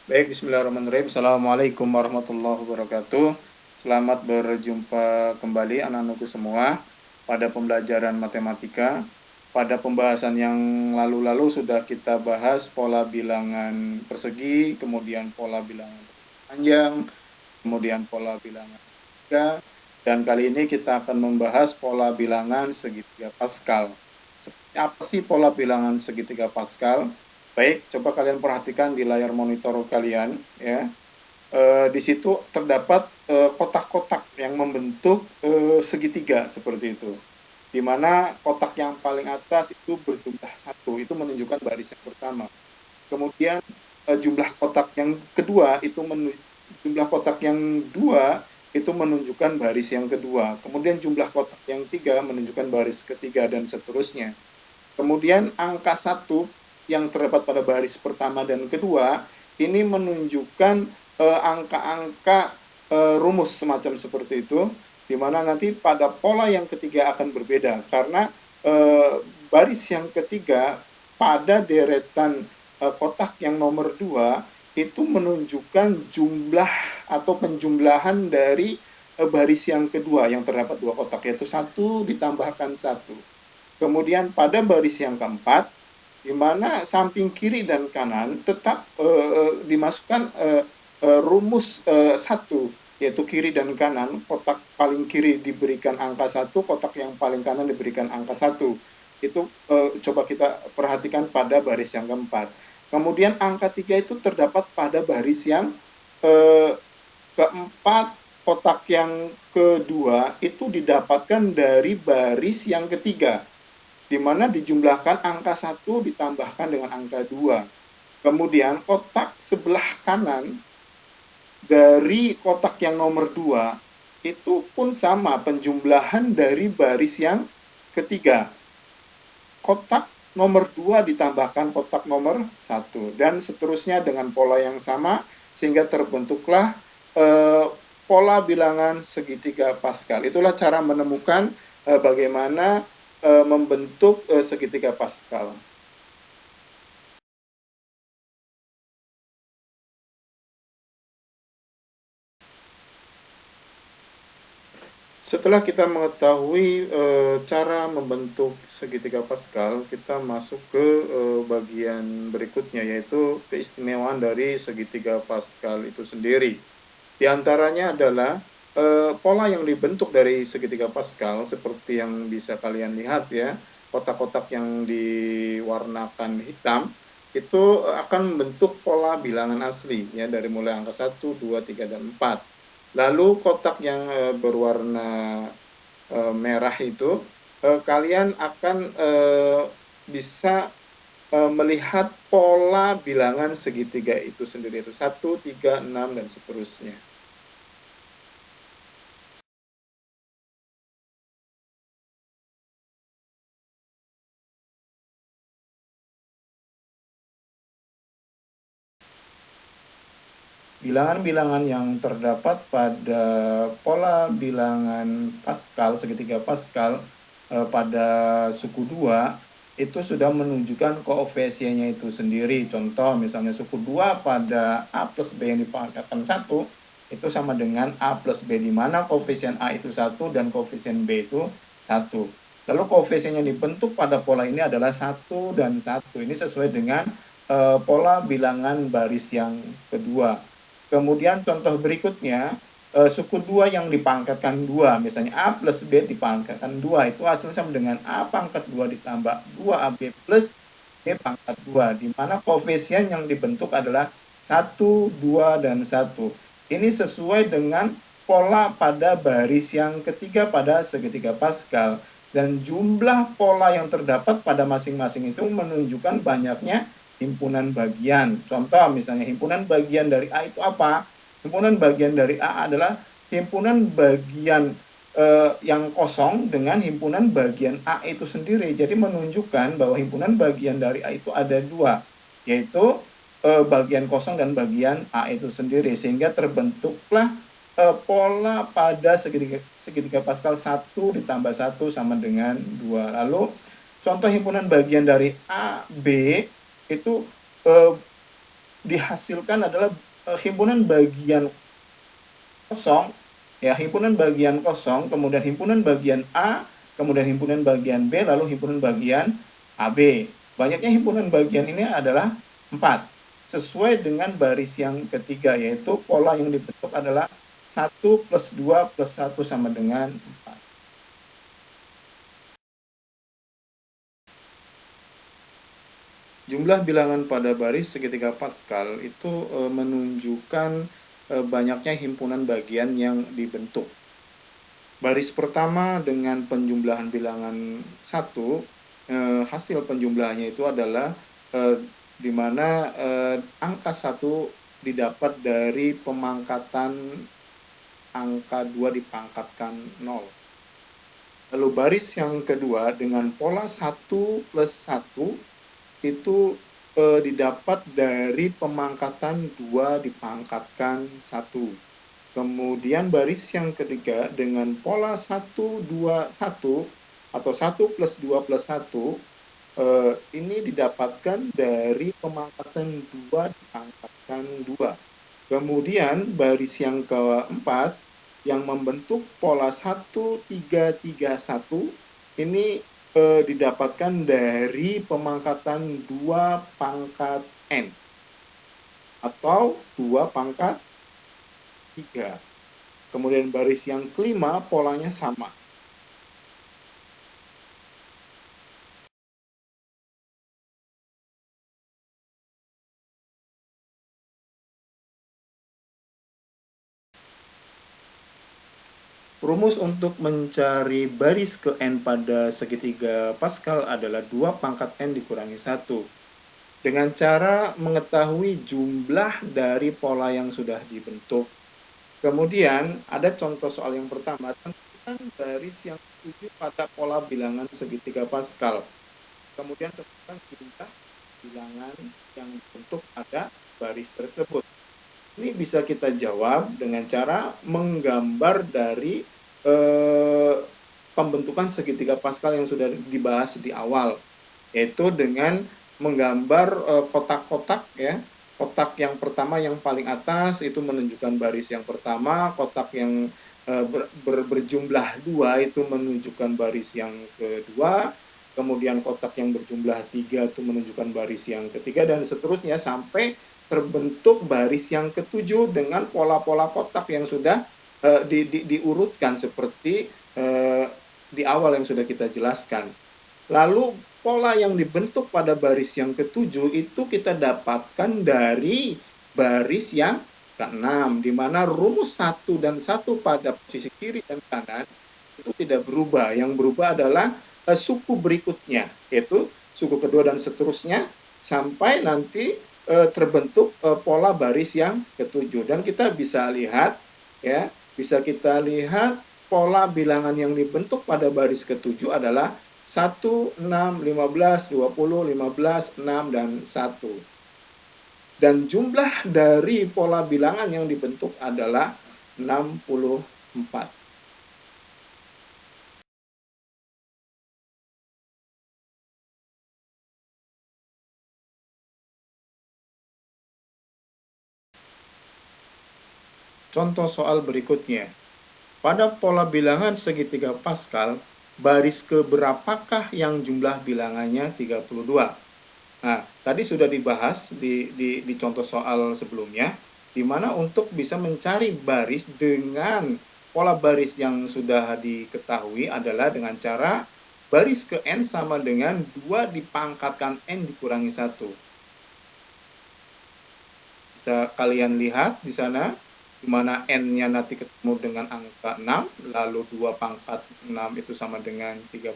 Baik, bismillahirrahmanirrahim. Assalamualaikum warahmatullahi wabarakatuh. Selamat berjumpa kembali anak-anakku semua pada pembelajaran matematika. Pada pembahasan yang lalu-lalu sudah kita bahas pola bilangan persegi, kemudian pola bilangan panjang, kemudian pola bilangan segitiga, dan kali ini kita akan membahas pola bilangan segitiga Pascal. Seperti apa sih pola bilangan segitiga Pascal? Baik, coba kalian perhatikan di layar monitor kalian, ya. Di situ terdapat kotak-kotak yang membentuk segitiga seperti itu. Di mana kotak yang paling atas itu berjumlah 1, itu menunjukkan baris yang pertama. Kemudian jumlah kotak yang kedua itu jumlah kotak yang 2 itu menunjukkan baris yang kedua. Kemudian jumlah kotak yang 3 menunjukkan baris ketiga dan seterusnya. Kemudian angka 1 yang terdapat pada baris pertama dan kedua ini menunjukkan angka-angka rumus semacam seperti itu, di mana nanti pada pola yang ketiga akan berbeda karena baris yang ketiga pada deretan kotak yang nomor 2 itu menunjukkan jumlah atau penjumlahan dari baris yang kedua yang terdapat 2 kotak, yaitu 1 ditambahkan 1. Kemudian pada baris yang keempat, di mana samping kiri dan kanan tetap dimasukkan rumus 1, yaitu kiri dan kanan. Kotak paling kiri diberikan angka 1, kotak yang paling kanan diberikan angka 1. Itu coba kita perhatikan pada baris yang keempat. Kemudian angka 3 itu terdapat pada baris yang keempat. Kotak yang kedua itu didapatkan dari baris yang ketiga, di mana dijumlahkan angka 1 ditambahkan dengan angka 2. Kemudian kotak sebelah kanan dari kotak yang nomor 2 itu pun sama penjumlahan dari baris yang ketiga. Kotak nomor 2 ditambahkan kotak nomor 1 dan seterusnya dengan pola yang sama sehingga terbentuklah pola bilangan segitiga Pascal. Itulah cara menemukan bagaimana membentuk segitiga Pascal. Setelah kita mengetahui cara membentuk segitiga Pascal, kita masuk ke bagian berikutnya, yaitu keistimewaan dari segitiga Pascal itu sendiri. Di antaranya adalah pola yang dibentuk dari segitiga Pascal, seperti yang bisa kalian lihat ya, kotak-kotak yang diwarnakan hitam, itu akan membentuk pola bilangan asli, ya, dari mulai angka 1, 2, 3, dan 4. Lalu kotak yang berwarna merah itu kalian akan bisa melihat pola bilangan segitiga itu sendiri, itu 1, 3, 6, dan seterusnya. Bilangan-bilangan yang terdapat pada pola bilangan Pascal, segitiga Pascal pada suku 2 itu sudah menunjukkan koefisiennya itu sendiri. Contoh misalnya suku 2 pada A plus B yang dipangkatkan 1 itu sama dengan A plus B, di mana koefisien A itu 1 dan koefisien B itu 1. Lalu koefisien yang dibentuk pada pola ini adalah 1 dan 1. Ini sesuai dengan pola bilangan baris yang kedua. Kemudian contoh berikutnya, suku 2 yang dipangkatkan 2, misalnya A plus B dipangkatkan 2, itu hasilnya sama dengan A pangkat 2 ditambah 2AB plus B pangkat 2, di mana koefisien yang dibentuk adalah 1, 2, dan 1. Ini sesuai dengan pola pada baris yang ketiga pada segitiga Pascal, dan jumlah pola yang terdapat pada masing-masing itu menunjukkan banyaknya himpunan bagian. Contoh misalnya himpunan bagian dari A itu apa? Himpunan bagian dari A adalah himpunan bagian yang kosong dengan himpunan bagian A itu sendiri. Jadi menunjukkan bahwa himpunan bagian dari A itu ada 2, yaitu bagian kosong dan bagian A itu sendiri, sehingga terbentuklah pola pada segitiga Pascal 1 ditambah 1 sama dengan 2. Lalu contoh himpunan bagian dari A, B itu dihasilkan adalah himpunan bagian kosong, ya, himpunan bagian kosong, kemudian himpunan bagian A, kemudian himpunan bagian B, lalu himpunan bagian AB. Banyaknya himpunan bagian ini adalah 4, sesuai dengan baris yang ketiga, yaitu pola yang dibentuk adalah 1 plus 2 plus 1 sama dengan 4. Jumlah bilangan pada baris segitiga Pascal itu menunjukkan banyaknya himpunan bagian yang dibentuk. Baris pertama dengan penjumlahan bilangan 1, hasil penjumlahannya itu adalah di mana angka 1 didapat dari pemangkatan angka 2 dipangkatkan 0. Lalu baris yang kedua dengan pola 1 plus 1 itu didapat dari pemangkatan 2 dipangkatkan 1. Kemudian baris yang ketiga dengan pola 1, 2, 1 atau 1 plus 2 plus 1 ini didapatkan dari pemangkatan 2 dipangkatkan 2. Kemudian baris yang keempat yang membentuk pola 1, 3, 3, 1 ini didapatkan dari pemangkatan 2 pangkat N atau 2 pangkat 3. Kemudian baris yang kelima polanya sama. Rumus untuk mencari baris ke N pada segitiga Pascal adalah 2 pangkat N dikurangi 1. Dengan cara mengetahui jumlah dari pola yang sudah dibentuk. Kemudian ada contoh soal yang pertama, tentukan baris yang setuju pada pola bilangan segitiga Pascal. Kemudian tentukan jumlah bilangan yang dibentuk pada baris tersebut. Ini bisa kita jawab dengan cara menggambar dari pembentukan segitiga Pascal yang sudah dibahas di awal, yaitu dengan menggambar kotak-kotak, ya. Kotak yang pertama yang paling atas itu menunjukkan baris yang pertama, kotak yang berjumlah 2 itu menunjukkan baris yang kedua, kemudian kotak yang berjumlah 3 itu menunjukkan baris yang ketiga, dan seterusnya sampai terbentuk baris yang ketujuh dengan pola-pola kotak yang sudah diurutkan seperti di awal yang sudah kita jelaskan. Lalu pola yang dibentuk pada baris yang ketujuh itu kita dapatkan dari baris yang ke-6, di mana rumus 1 dan 1 pada posisi kiri dan kanan itu tidak berubah. Yang berubah adalah suku berikutnya, yaitu suku kedua dan seterusnya sampai nanti terbentuk pola baris yang ketujuh. Dan kita bisa lihat, ya, bisa kita lihat pola bilangan yang dibentuk pada baris ketujuh adalah 1, 6, 15, 20, 15, 6, dan 1. Dan jumlah dari pola bilangan yang dibentuk adalah 64. Contoh soal berikutnya. Pada pola bilangan segitiga Pascal, baris keberapakah yang jumlah bilangannya 32? Nah, tadi sudah dibahas di contoh soal sebelumnya, di mana untuk bisa mencari baris dengan pola baris yang sudah diketahui adalah dengan cara baris ke N sama dengan 2 dipangkatkan N dikurangi 1. Bisa kalian lihat di sana, di mana N-nya nanti ketemu dengan angka 6, lalu 2 pangkat 6 itu sama dengan 32.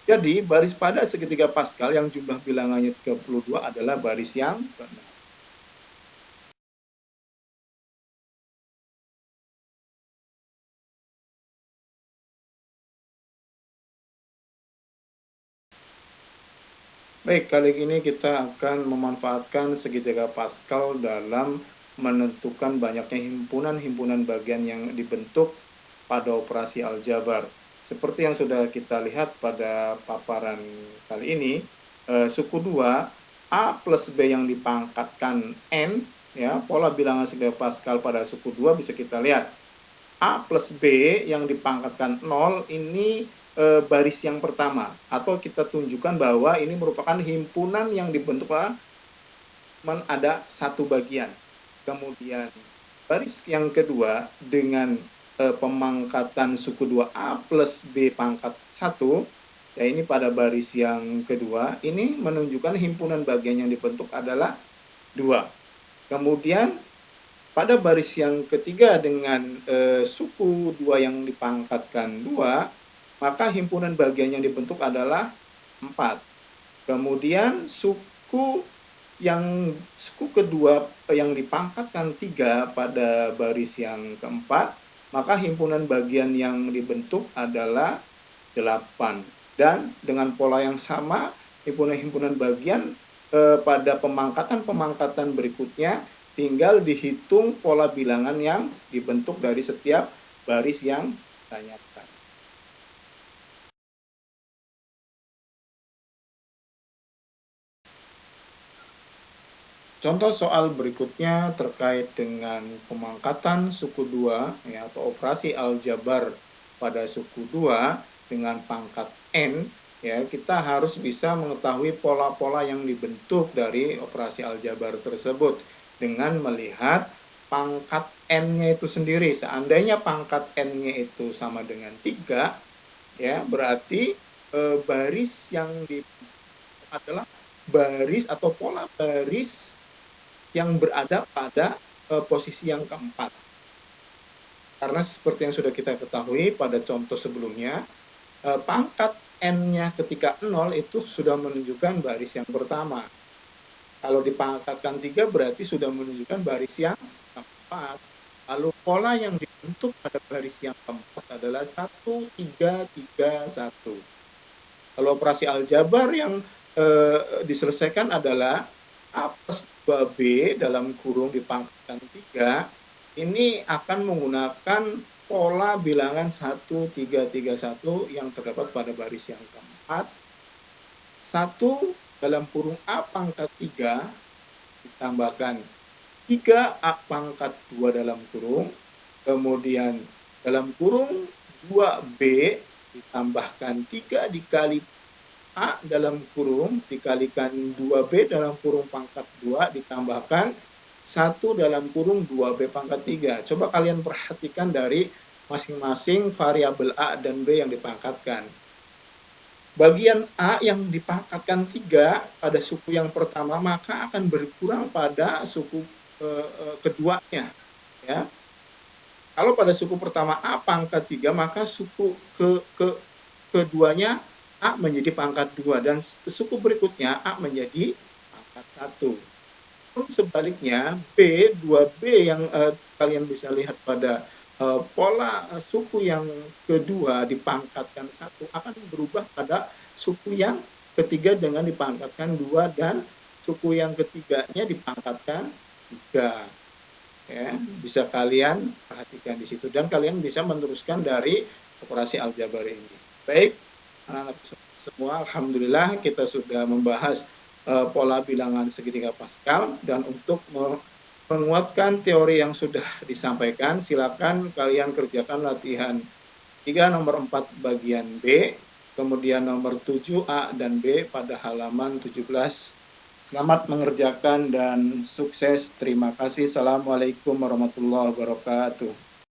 Jadi, baris pada segitiga Pascal yang jumlah bilangannya 32 adalah baris yang ke-6. Baik, kali ini kita akan memanfaatkan segitiga Pascal dalam menentukan banyaknya himpunan-himpunan bagian yang dibentuk pada operasi aljabar. Seperti yang sudah kita lihat pada paparan kali ini, suku 2 A plus B yang dipangkatkan N, ya, pola bilangan segitiga Pascal pada suku 2 bisa kita lihat. A plus B yang dipangkatkan 0 ini baris yang pertama, atau kita tunjukkan bahwa ini merupakan himpunan yang dibentuk ada satu bagian. Kemudian baris yang kedua dengan pemangkatan suku 2A plus B pangkat 1, ya ini pada baris yang kedua, ini menunjukkan himpunan bagian yang dibentuk adalah 2. Kemudian pada baris yang ketiga dengan suku 2 yang dipangkatkan 2, maka himpunan bagian yang dibentuk adalah 4. Kemudian suku kedua yang dipangkatkan 3 pada baris yang keempat, maka himpunan bagian yang dibentuk adalah 8. Dan dengan pola yang sama, himpunan bagian pada pemangkatan berikutnya tinggal dihitung pola bilangan yang dibentuk dari setiap baris yang ditanyakan. Contoh soal berikutnya terkait dengan pemangkatan suku 2, ya, atau operasi aljabar pada suku 2 dengan pangkat N, ya, kita harus bisa mengetahui pola-pola yang dibentuk dari operasi aljabar tersebut dengan melihat pangkat N-nya itu sendiri. Seandainya pangkat N-nya itu sama dengan 3, ya, berarti baris yang adalah baris atau pola baris yang berada pada posisi yang keempat. Karena seperti yang sudah kita ketahui pada contoh sebelumnya, pangkat N-nya ketika 0 itu sudah menunjukkan baris yang pertama. Kalau dipangkatkan 3 berarti sudah menunjukkan baris yang keempat. Lalu pola yang dibentuk pada baris yang keempat adalah 1, 3, 3, 1. Kalau operasi aljabar yang diselesaikan adalah A plus 2B dalam kurung dipangkatkan 3, ini akan menggunakan pola bilangan 1, 3, 3, 1 yang terdapat pada baris yang keempat. 1 dalam kurung A pangkat 3 ditambahkan 3A pangkat 2 dalam kurung, kemudian dalam kurung 2B ditambahkan 3 dikali A dalam kurung dikalikan 2B dalam kurung pangkat 2 ditambahkan 1 dalam kurung 2B pangkat 3. Coba kalian perhatikan dari masing-masing variabel A dan B yang dipangkatkan. Bagian A yang dipangkatkan 3 pada suku yang pertama maka akan berkurang pada suku keduanya. Ya. Kalau pada suku pertama A pangkat 3 maka suku keduanya A menjadi pangkat 2 dan suku berikutnya A menjadi pangkat 1. Sebaliknya B, 2B yang kalian bisa lihat pada pola suku yang kedua dipangkatkan 1 akan berubah pada suku yang ketiga dengan dipangkatkan 2 dan suku yang ketiganya dipangkatkan 3. Ya, bisa kalian perhatikan di situ dan kalian bisa meneruskan dari operasi aljabar ini. Baik, anak-anak semua, alhamdulillah kita sudah membahas pola bilangan segitiga Pascal, dan untuk menguatkan teori yang sudah disampaikan, silakan kalian kerjakan latihan 3 nomor 4 bagian B, kemudian nomor 7 A dan B pada halaman 17. Selamat mengerjakan dan sukses. Terima kasih. Assalamualaikum warahmatullahi wabarakatuh.